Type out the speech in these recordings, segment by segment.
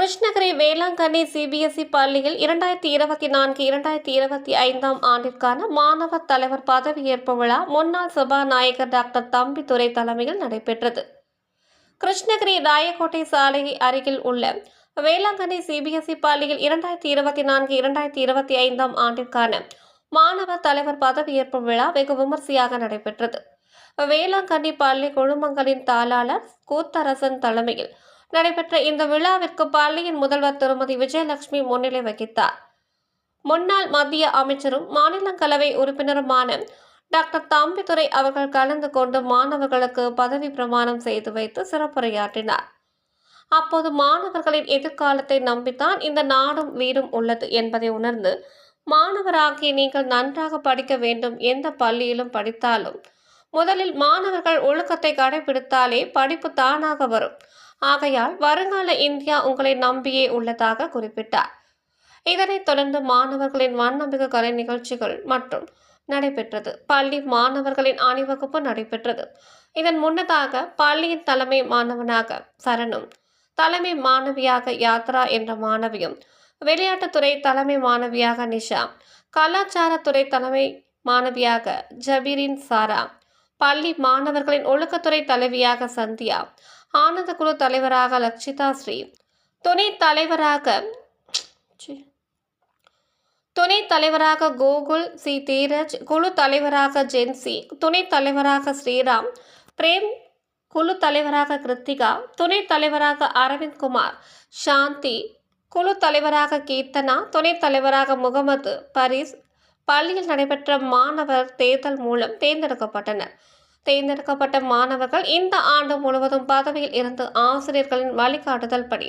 Krishnagiri Velankanni CBSE பள்ளியில் 2024-2025 ஆண்டிற்கான மாணவர் தலைவர் பதவியேற்பு விழா முன்னாள் சபாநாயகர் டாக்டர் தம்பிதுரை தலைமையில் நடைபெற்றது. கிருஷ்ணகிரி ராயக்கோட்டை சாலை அருகில் உள்ள வேளாங்கண்ணி சிபிஎஸ்இ பள்ளியில் 2024-2025 ஆண்டிற்கான மாணவர் தலைவர் பதவியேற்பு விழா வெகு விமர்சையாக நடைபெற்றது. வேளாங்கண்ணி பள்ளி குழுமங்களின் தாளாளர் கூத்தரசன் தலைமையில் நடைபெற்ற இந்த விழாவிற்கு பள்ளியின் முதல்வர் திருமதி விஜயலட்சுமி முன்னிலை வகித்தார். முன்னாள் மத்திய அமைச்சரும் மாநிலங்களவை உறுப்பினருமான டாக்டர் தம்பிதுரை அவர்கள் கலந்து கொண்டு மாணவர்களுக்கு பதவி பிரமாணம் செய்து வைத்து சிறப்புரையாற்றினார். அப்போது மாணவர்களின் எதிர்காலத்தை நம்பித்தான் இந்த நாடும் வீடும் உள்ளது என்பதை உணர்ந்து மாணவராகிய நீங்கள் நன்றாக படிக்க வேண்டும். எந்த பள்ளியிலும் படித்தாலும் முதலில் மாணவர்கள் ஒழுக்கத்தை கடைபிடித்தாலே படிப்பு தானாக வரும். ஆகையால் வருங்கால இந்தியா உங்களை நம்பியே உள்ளதாக குறிப்பிட்டார். இதனைத் தொடர்ந்து மாணவர்களின் வண்ணமிகு கலை நிகழ்ச்சிகள் மற்றும் நடைபெற்றது. பள்ளி மாணவர்களின் அணிவகுப்பு நடைபெற்றது. இதன் முன்னதாக பள்ளியின் தலைமை மாணவனாக சரணும், தலைமை மாணவியாக யாத்ரா என்ற மாணவியும், விளையாட்டுத்துறை தலைமை மாணவியாக நிஷா, கலாச்சாரத்துறை தலைமை மாணவியாக ஜபீரின் சாரா, பள்ளி மாணவர்களின் ஒழுக்கத்துறை தலைவியாக சந்தியா, ஆனந்த குழு தலைவராக லட்சிதா ஸ்ரீ, துணைத் தலைவராக கோகுல் சி தீரஜ், குழு தலைவராக ஜென்சி, துணைத் தலைவராக ஸ்ரீராம் பிரேம், குழு தலைவராக கிருத்திகா, துணைத் தலைவராக அரவிந்த் குமார், சாந்தி, குழு தலைவராக கீர்த்தனா, துணைத் தலைவராக முகமது பரிஸ் பள்ளியில் நடைபெற்ற மாணவர் தேர்தல் மூலம் தேர்ந்தெடுக்கப்பட்டனர். தேர்ந்தெடுக்கப்பட்ட மாணவர்கள் இந்த ஆண்டு முழுவதும் பதவியில் இருந்து ஆசிரியர்களின் வழிகாட்டுதல் படி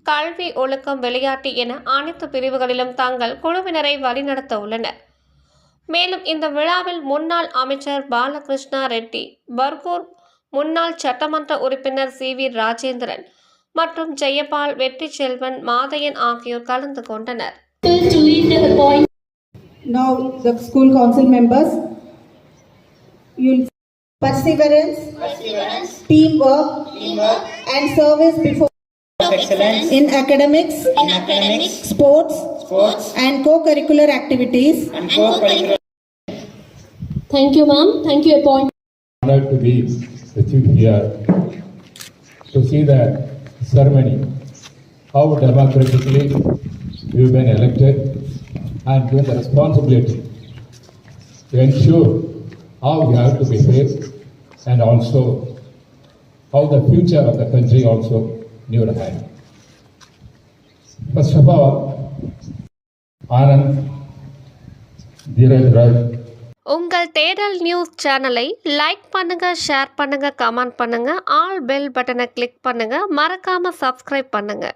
கல்வி, ஒழுக்கம், விளையாட்டு என அனைத்து பிரிவுகளிலும் தங்கள் குழுவினரை வழிநடத்த உள்ளனர். மேலும் இந்த விழாவில் முன்னாள் அமைச்சர் பாலகிருஷ்ணா ரெட்டி, பர்கூர் முன்னாள் சட்டமன்ற உறுப்பினர் சி.வி. ராஜேந்திரன் மற்றும் ஜெயபால், வெற்றி செல்வன், மாதையன் ஆகியோர் கலந்து கொண்டனர். Now the school council members, you'll perseverance, teamwork, and service before excellence in academics, sports, and co-curricular activities. Thank you, ma'am. Thank you, appointment. Honored to be with you here to see the ceremony, how democratically you've been elected and given the responsibility to ensure how you have to behave and also how the future of the country also in your hand. First of all, Anand, Dheeraj Raj. உங்கள் தேடல் news சேனலை like பண்ணுங்க, share பண்ணுங்க, comment பண்ணுங்க, all bell பட்டனை click பண்ணுங்க, மறக்காம subscribe பண்ணுங்க.